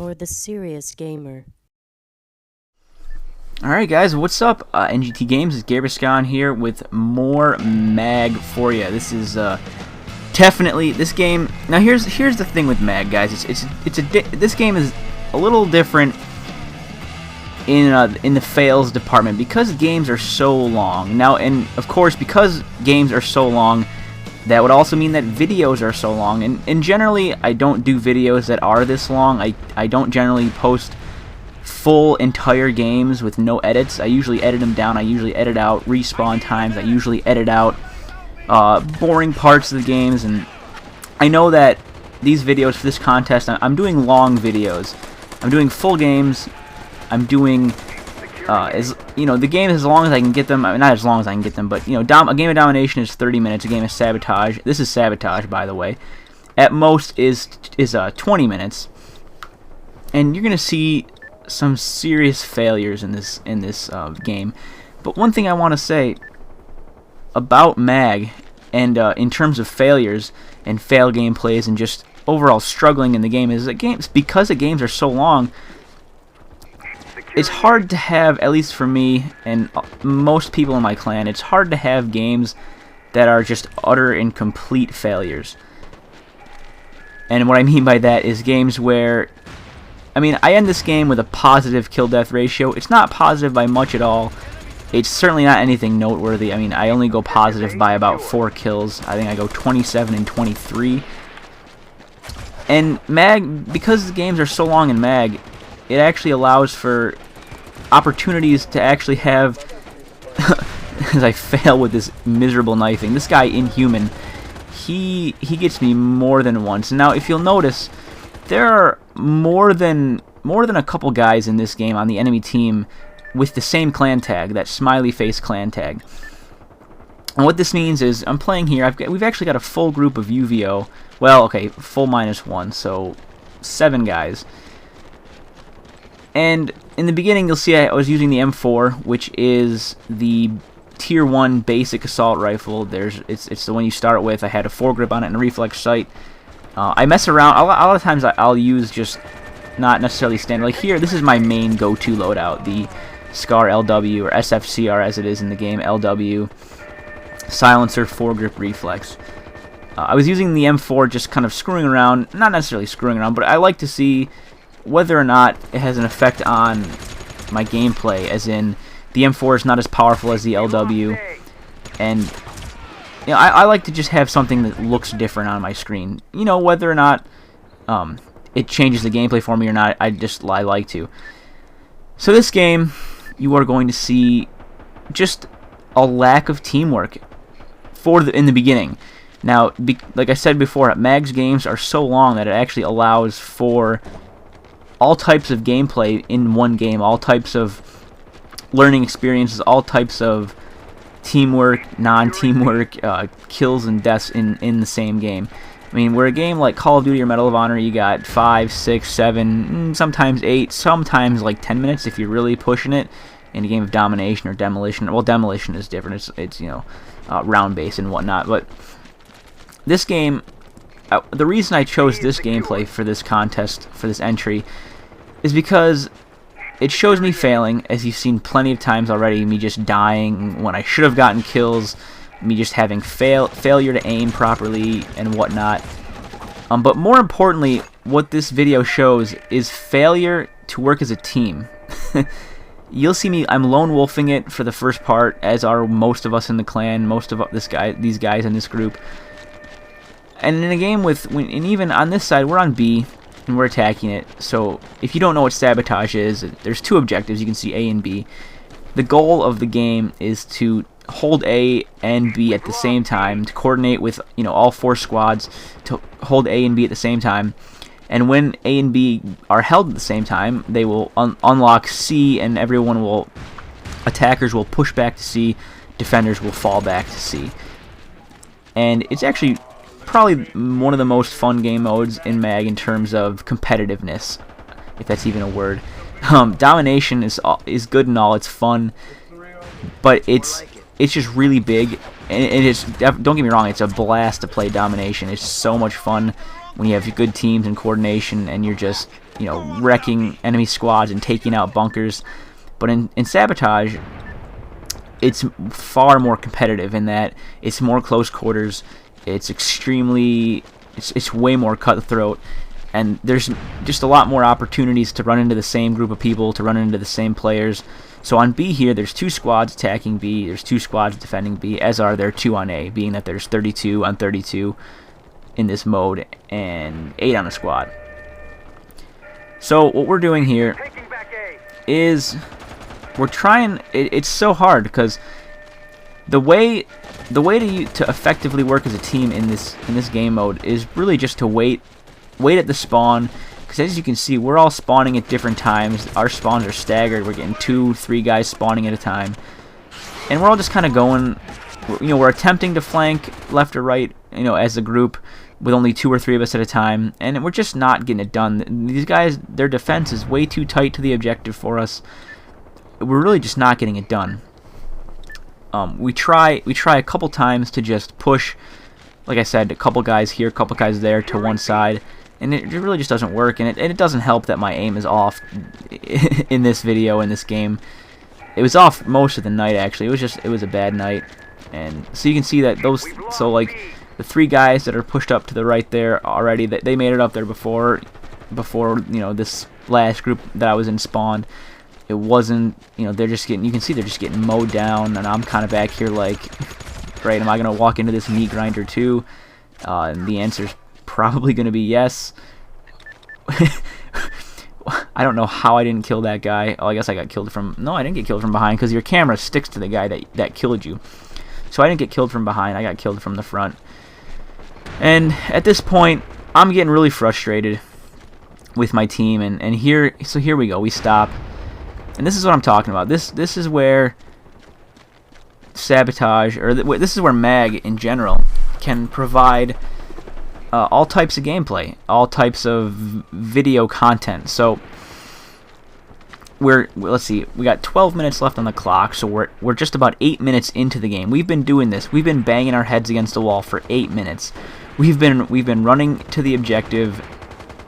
for the serious gamer. Alright guys, what's up? NGT-Games is geirbiscohn here with more mag for you. This is definitely this game. Now here's the thing with mag, guys. This game is a little different in the fails department because games are so long. Now, and of course, because games are so long, that would also mean that videos are so long. And generally, I don't do videos that are this long. I don't generally post full entire games with no edits. I usually edit them down. I usually edit out respawn times. I usually edit out boring parts of the games. And I know that these videos for this contest, I'm doing long videos. I'm doing full games. I'm doing the game as long as I can get them. I mean, not as long as I can get them, but a game of domination is 30 minutes. A game of sabotage. This is sabotage, by the way. At most is 20 minutes, and you're gonna see some serious failures in this game. But one thing I want to say about mag, and in terms of failures and fail gameplays and just overall struggling in the game, is that because the games are so long, it's hard to have, at least for me and most people in my clan, it's hard to have games that are just utter and complete failures. And what I mean by that is games where, I mean, I end this game with a positive kill-death ratio. It's not positive by much at all. It's certainly not anything noteworthy. I mean, I only go positive by about 4 kills. I think I go 27 and 23. And mag, because the games are so long in mag, it actually allows for opportunities to actually have, as I fail with this miserable knifing. This guy, Inhuman, he gets me more than once. Now, if you'll notice, there are more than a couple guys in this game on the enemy team with the same clan tag, that smiley face clan tag. And what this means is, I'm playing here. We've actually got a full group of UVO. Well, okay, full -1, so 7 guys. And in the beginning, you'll see I was using the M4, which is the Tier 1 basic assault rifle. It's the one you start with. I had a foregrip on it and a reflex sight. I mess around. A lot of times I'll use just not necessarily standard. Like here, this is my main go-to loadout, the SCAR LW, or SFCR as it is in the game, LW, silencer, foregrip, reflex. I was using the M4 just kind of screwing around, not necessarily screwing around, but I like to see whether or not it has an effect on my gameplay, as in the M4 is not as powerful as the LW, and I like to just have something that looks different on my screen. Whether or not it changes the gameplay for me or not, I like to. So this game, you are going to see just a lack of teamwork in the beginning. Now, like I said before, mag's games are so long that it actually allows for all types of gameplay in one game, all types of learning experiences, all types of teamwork, non-teamwork, kills and deaths in the same game. I mean, where a game like Call of Duty or Medal of Honor, you got 5, 6, 7, sometimes 8, sometimes like 10 minutes if you're really pushing it. In a game of domination or demolition, well, demolition is different. It's round based and whatnot. But this game, the reason I chose this gameplay for this contest, for this entry, is because it shows me failing, as you've seen plenty of times already, me just dying when I should have gotten kills, me just having failure to aim properly and whatnot. But more importantly, what this video shows is failure to work as a team. You'll see me, I'm lone wolfing it for the first part, as are most of us in the clan, most of these guys in this group. And in a game and even on this side, we're on B, and we're attacking it. So if you don't know what sabotage is, there's 2 objectives. You can see A and B. The goal of the game is to hold A and B at the same time, to coordinate with all 4 squads to hold A and B at the same time. And when A and B are held at the same time, they will unlock C, and attackers will push back to C, defenders will fall back to C. And it's actually probably one of the most fun game modes in mag in terms of competitiveness, if that's even a word. Domination is good and all, it's fun, but it's just really big, and don't get me wrong, it's a blast to play domination. It's so much fun. when you have good teams and coordination, and you're just, you know, wrecking enemy squads and taking out bunkers. But in Sabotage, it's far more competitive in that it's more close quarters. It's it's way more cutthroat, and there's just a lot more opportunities to run into the same group of people, to run into the same players. So on B here, there's 2 squads attacking B, there's 2 squads defending B, as are there 2 on A, being that there's 32 on 32 in this mode, and 8 on a squad. So what we're doing here is we're trying. It's so hard because the way to effectively work as a team in this game mode is really just to wait at the spawn. Because as you can see, we're all spawning at different times. Our spawns are staggered. We're getting 2, 3 guys spawning at a time, and we're all just kind of going. You know, we're attempting to flank left or right, you know, as a group, with only 2 or 3 of us at a time, and we're just not getting it done. These guys, their defense is way too tight to the objective for us. We're really just not getting it done. We try a couple times to just push, like I said, a couple guys here, a couple guys there to one side, and it really just doesn't work. And it doesn't help that my aim is off in this video, in this game. It was off most of the night, actually. It was a bad night. And so you can see that like the 3 guys that are pushed up to the right there already, that they made it up there before you know, this last group that I was in spawned. It wasn't, you know, they're just getting, you can see they're just getting mowed down, and I'm kind of back here like, right, am I going to walk into this meat grinder too? And the answer's probably going to be yes. I don't know how I didn't kill that guy. Oh, I guess I got killed from, no, I didn't get killed from behind, because your camera sticks to the guy that killed you. So I didn't get killed from behind, I got killed from the front. And at this point, I'm getting really frustrated with my team, and here we go, we stop. And this is what I'm talking about. This is where Sabotage, or this is where Mag in general can provide all types of gameplay, all types of video content. So let's see, we got 12 minutes left on the clock, so we're just about 8 minutes into the game. We've been doing this. We've been banging our heads against the wall for 8 minutes. We've been running to the objective,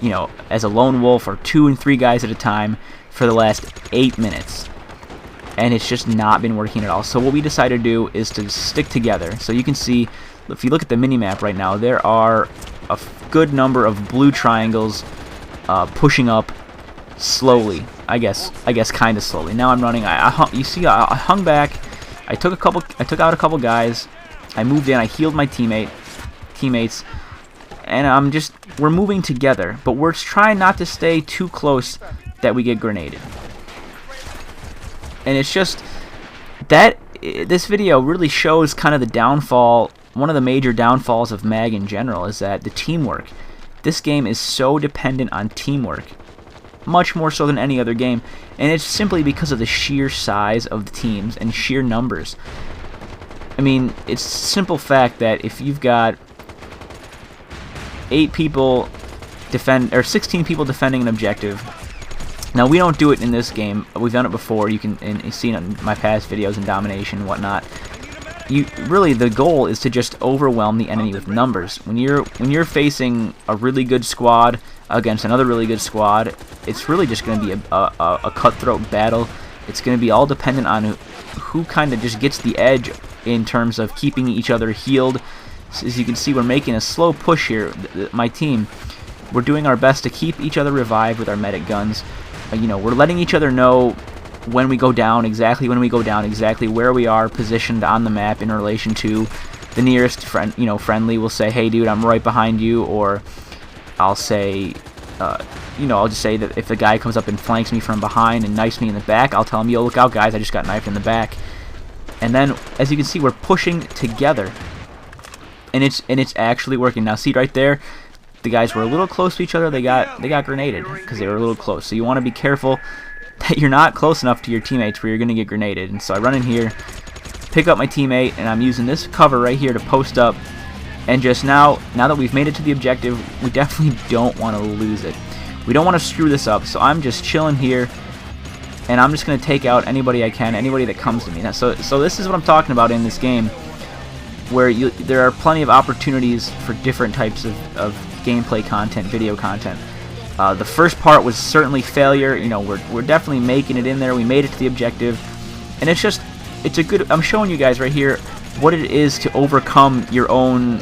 you know, as a lone wolf, or 2 and 3 guys at a time, for the last 8 minutes, and it's just not been working at all. So what we decided to do is to stick together. So you can see, if you look at the mini-map right now, there are a good number of blue triangles pushing up slowly. I guess kind of slowly. Now I'm running. You see, I hung back. I took out a couple guys. I moved in. I healed my teammates, and we're moving together, but we're trying not to stay too close that we get grenaded. And it's just that this video really shows kind of the downfall. One of the major downfalls of Mag in general is that the teamwork. This game is so dependent on teamwork, much more so than any other game, and it's simply because of the sheer size of the teams and sheer numbers. I mean, it's a simple fact that if you've got 8 people or 16 people defending an objective. Now, we don't do it in this game. We've done it before. You can see it in my past videos in Domination and whatnot. Really, the goal is to just overwhelm the enemy with numbers. When you're facing a really good squad against another really good squad, it's really just going to be a cutthroat battle. It's going to be all dependent on who kind of just gets the edge in terms of keeping each other healed. So as you can see, we're making a slow push here. My team, we're doing our best to keep each other revived with our medic guns. You know, we're letting each other know when we go down, exactly when we go down, exactly where we are positioned on the map in relation to the nearest friendly. Will say, hey dude, I'm right behind you, or I'll say, I'll just say that if the guy comes up and flanks me from behind and knifes me in the back, I'll tell him, yo, look out guys, I just got knifed in the back. And then, as you can see, we're pushing together, and it's actually working. Now see right there, the guys were a little close to each other. They got grenaded because they were a little close. So you want to be careful that you're not close enough to your teammates where you're going to get grenaded. And so I run in here, pick up my teammate, and I'm using this cover right here to post up. And just now that we've made it to the objective, we definitely don't want to lose it. We don't want to screw this up. So I'm just chilling here, and I'm just going to take out anybody I can, anybody that comes to me. Now, so this is what I'm talking about in this game. where there are plenty of opportunities for different types of gameplay content, video content. The first part was certainly failure. You know, we're definitely making it in there. We made it to the objective, and it's a good. I'm showing you guys right here what it is to overcome your own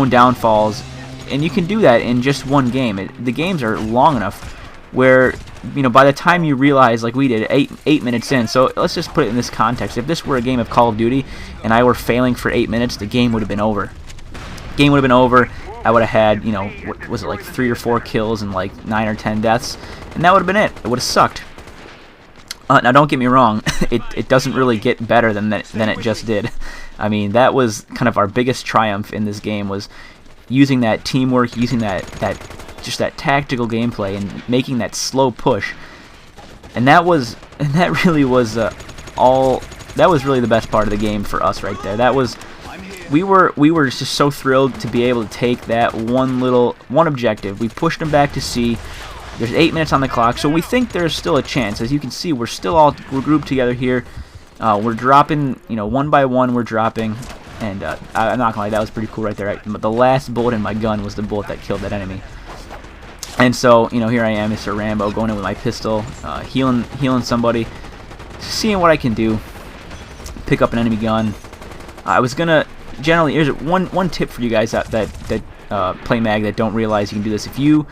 downfalls, and you can do that in just one game. The games are long enough where, you know, by the time you realize, like we did, 8 minutes in. So let's just put it in this context. If this were a game of Call of Duty and I were failing for 8 minutes, the game would have been over. Game would have been over. I would have had, you know, what was it, like 3 or 4 kills and like 9 or 10 deaths, and that would have been it. It would have sucked. Now don't get me wrong, it doesn't really get better than it just did. I mean, that was kind of our biggest triumph in this game, was using that teamwork, using that tactical gameplay, and making that slow push. And that really was really the best part of the game for us right there. That was, we were just so thrilled to be able to take that one objective. We pushed them back to C. There's 8 minutes on the clock, so we think there's still a chance. As you can see, we're grouped together here. We're dropping, you know, one by one. We're dropping, and I'm not gonna lie, that was pretty cool right there. The last bullet in my gun was the bullet that killed that enemy. And so, you know, here I am, Mr. Rambo, going in with my pistol, healing somebody, seeing what I can do. Pick up an enemy gun. I was gonna generally, here's one tip for you guys that play mag that don't realize you can do this. If you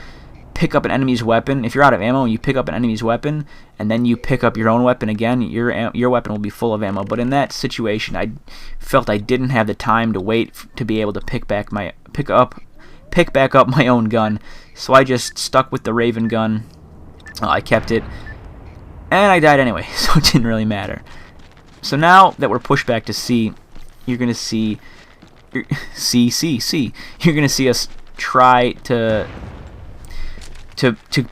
pick up an enemy's weapon, if you're out of ammo and you pick up an enemy's weapon and then you pick up your own weapon again, your weapon will be full of ammo. But in that situation, I felt I didn't have the time to wait to be able to pick back up my own gun, so I just stuck with the Raven gun. I kept it, and I died anyway, so it didn't really matter. So now that we're pushed back to C, you're gonna see you're gonna see us try to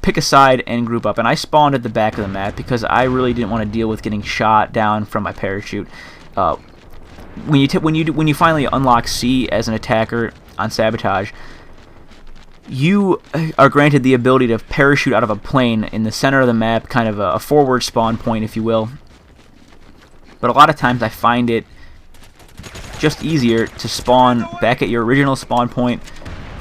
pick a side and group up. And I spawned at the back of the map because I really didn't want to deal with getting shot down from my parachute. When you finally unlock C as an attacker on Sabotage, you are granted the ability to parachute out of a plane in the center of the map, kind of a forward spawn point, if you will. But a lot of times I find it just easier to spawn back at your original spawn point,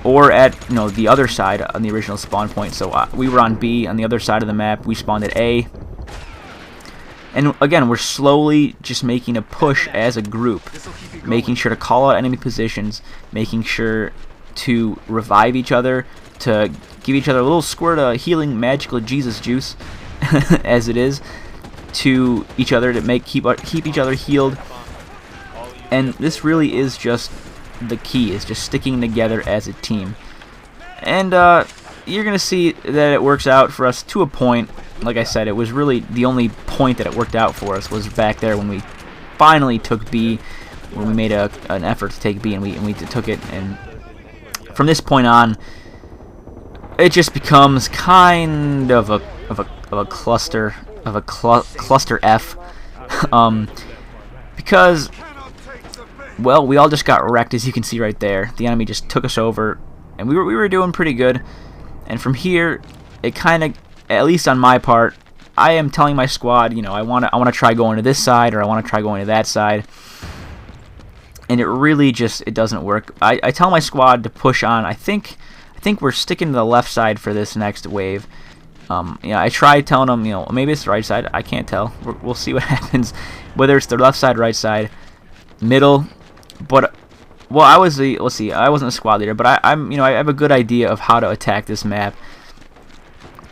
or at, you know, the other side on the original spawn point. So we were on B on the other side of the map. We spawned at A. And again, we're slowly just making a push as a group, making sure to call out enemy positions, making sure to revive each other, to give each other a little squirt of healing magical Jesus juice, as it is, to each other to keep each other healed. And this really is just the key, is just sticking together as a team. And you're gonna see that it works out for us to a point. Like I said, it was really the only point that it worked out for us was back there when we finally took B, when we made an effort to take B, and we took it. And from this point on, it just becomes kind of a cluster F, because, well, we all just got wrecked, as you can see right there. The enemy just took us over, and we were doing pretty good. And from here, it kind of, at least on my part, I am telling my squad, you know, I want to try going to this side, or I want to try going to that side. And it really just, it doesn't work. I tell my squad to push on. I think we're sticking to the left side for this next wave. Yeah, I tried telling them, you know, maybe it's the right side. I can't tell. We'll see what happens. Whether it's the left side, right side, middle. But, well, I wasn't a squad leader, but I have a good idea of how to attack this map.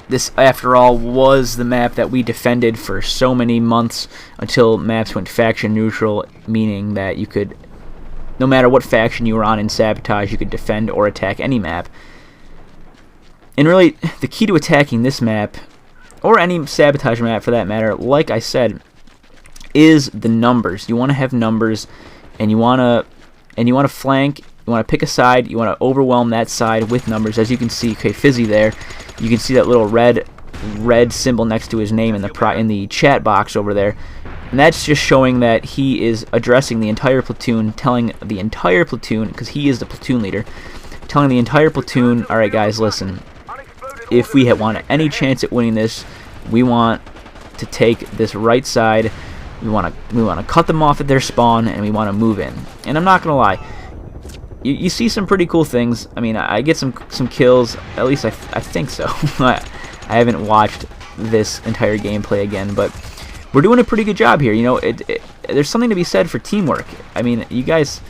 This, after all, was the map that we defended for so many months until maps went faction neutral, meaning that you could, no matter what faction you were on in Sabotage, you could defend or attack any map. And really, the key to attacking this map, or any Sabotage map for that matter, like I said, is the numbers. You want to have numbers, and you want to flank. You want to pick a side. You want to overwhelm that side with numbers. As you can see, okay, Fizzy there. You can see that little red symbol next to his name in the chat box over there. And that's just showing that he is addressing the entire platoon, telling the entire platoon, because he is the platoon leader, telling the entire platoon, alright guys, listen, if we want any chance at winning this, we want to take this right side. We want to cut them off at their spawn, and we want to move in. And I'm not gonna lie, you see some pretty cool things. I mean, I get some kills. At least I think so. I haven't watched this entire gameplay again, but we're doing a pretty good job here. You know, there's something to be said for teamwork. I mean, you guys,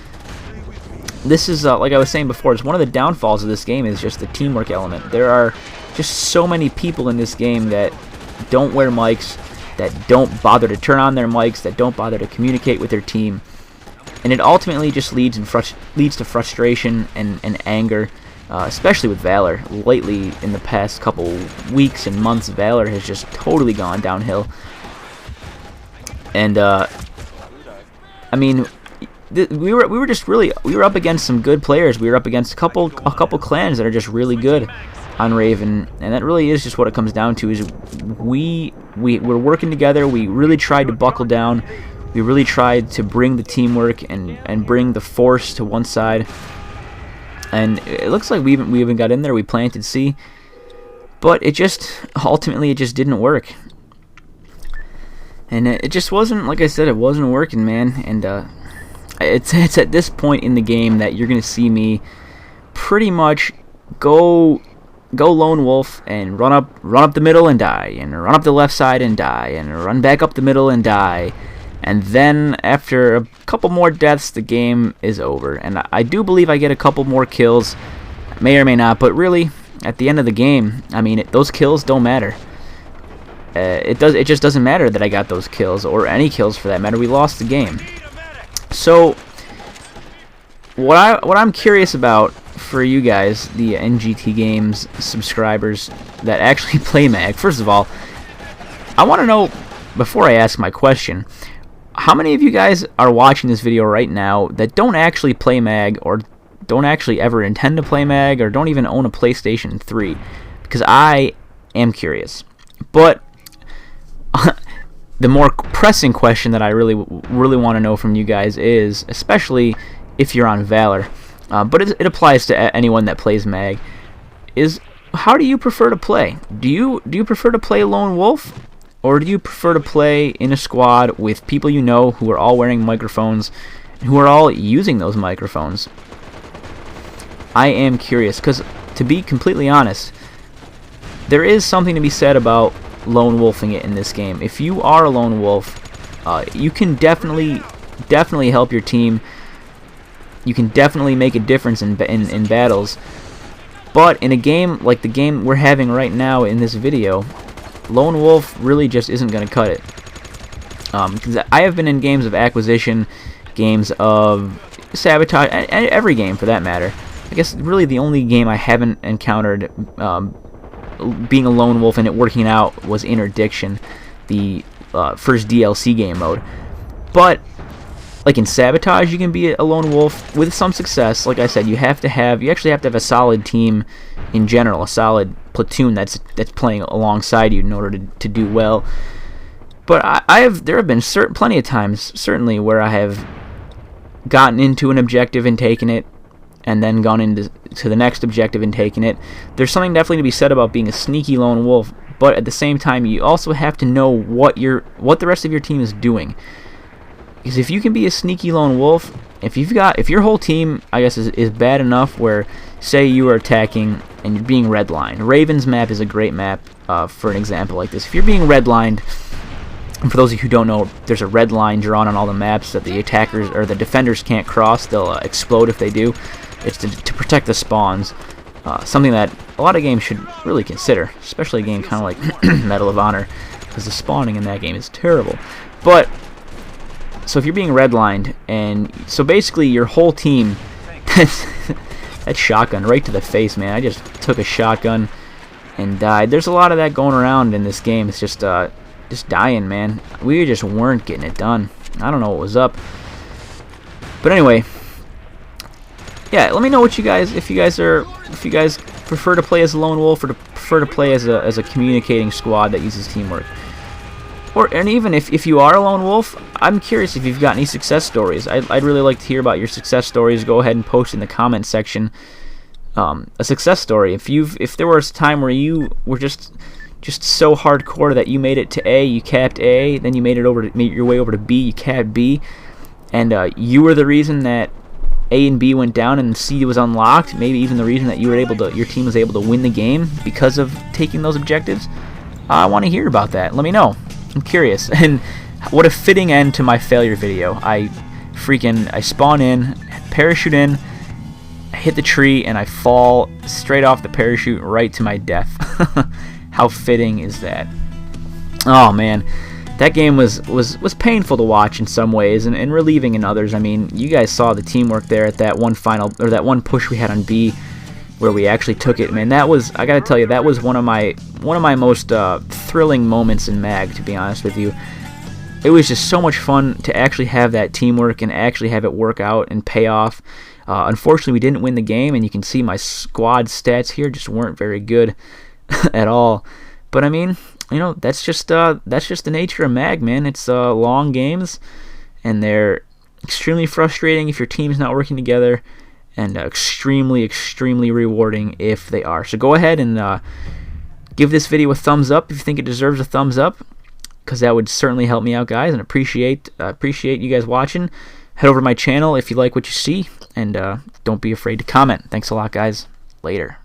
this is like I was saying before, it's one of the downfalls of this game is just the teamwork element. There are just so many people in this game that don't wear mics, that don't bother to turn on their mics, that don't bother to communicate with their team, and it ultimately just leads to frustration and anger, especially with Valor. Lately, in the past couple weeks and months, Valor has just totally gone downhill. And I mean, we were up against some good players. We were up against a couple clans that are just really good on Raven, and that really is just what it comes down to. Is we're working together. We really tried to buckle down. We really tried to bring the teamwork and bring the force to one side. And it looks like we even got in there. We planted C, but ultimately it just didn't work. And it just wasn't, like I said, it wasn't working, man. And it's at this point in the game that you're gonna see me pretty much go lone wolf and run up the middle and die, and run up the left side and die, and run back up the middle and die. And then after a couple more deaths, the game is over. And I do believe I get a couple more kills, may or may not, but really at the end of the game, I mean, those kills don't matter. It just doesn't matter that I got those kills, or any kills for that matter. We lost the game. So what I'm curious about for you guys, the NGTGames subscribers that actually play mag, first of all, I want to know, before I ask my question, how many of you guys are watching this video right now that don't actually play mag, or don't actually ever intend to play mag, or don't even own a PlayStation 3? Because I am curious. But the more pressing question that I really want to know from you guys is, especially if you're on Valor, but it applies to anyone that plays mag, is how do you prefer to play? Do you prefer to play lone wolf, or do you prefer to play in a squad with people you know who are all wearing microphones, and who are all using those microphones? I am curious, because to be completely honest, there is something to be said about lone wolfing it in this game. If you are a lone wolf, you can definitely help your team. You can definitely make a difference in battles. But in a game like the game we're having right now in this video, lone wolf really just isn't going to cut it. Because I have been in games of acquisition, games of sabotage, and every game for that matter. I guess really the only game I haven't encountered being a lone wolf and it working out was Interdiction, the first DLC game mode. But like in Sabotage, you can be a lone wolf with some success. Like I said, you actually have to have a solid team in general, a solid platoon that's playing alongside you in order to do well. But there have been plenty of times, certainly, where I have gotten into an objective and taken it, and then gone into the next objective and taken it. There's something definitely to be said about being a sneaky lone wolf, but at the same time, you also have to know what the rest of your team is doing. Because if you can be a sneaky lone wolf, if your whole team, I guess, is bad enough where, say you are attacking and you're being redlined. Raven's map is a great map for an example like this. If you're being redlined, and for those of you who don't know, there's a red line drawn on all the maps that the attackers or the defenders can't cross. They'll explode if they do. It's to protect the spawns. Something that a lot of games should really consider, especially a game kind of like Medal of Honor, because the spawning in that game is terrible. But so if you're being redlined, and so basically your whole team, that shotgun right to the face, man. I just took a shotgun and died. There's a lot of that going around in this game. It's just dying, man. We just weren't getting it done. I don't know what was up. But anyway, yeah, let me know what you guys, if you guys prefer to play as a lone wolf, or to prefer to play as a communicating squad that uses teamwork. And even if you are a lone wolf, I'm curious if you've got any success stories. I'd really like to hear about your success stories. Go ahead and post in the comment section a success story. If there was a time where you were just just so hardcore that you made it to A, you capped A, then you made your way over to B, you capped B, and you were the reason that A and B went down and C was unlocked. Maybe even the reason that your team was able to win the game because of taking those objectives. I want to hear about that. Let me know. I'm curious. And what a fitting end to my failure video. I spawn in, parachute in, hit the tree, and I fall straight off the parachute right to my death. How fitting is that? Oh man, that game was painful to watch in some ways and relieving in others. I mean, you guys saw the teamwork there at that one push we had on B, where we actually took it. Man, that was, I gotta tell you, that was one of my most thrilling moments in MAG, to be honest with you. It was just so much fun to actually have that teamwork and actually have it work out and pay off. Unfortunately, we didn't win the game, and you can see my squad stats here just weren't very good at all. But I mean, you know, that's just the nature of MAG, man. It's long games, and they're extremely frustrating if your team's not working together, and extremely, extremely rewarding if they are. So go ahead and give this video a thumbs up if you think it deserves a thumbs up, because that would certainly help me out, guys, and appreciate you guys watching. Head over to my channel if you like what you see, and don't be afraid to comment. Thanks a lot, guys. Later.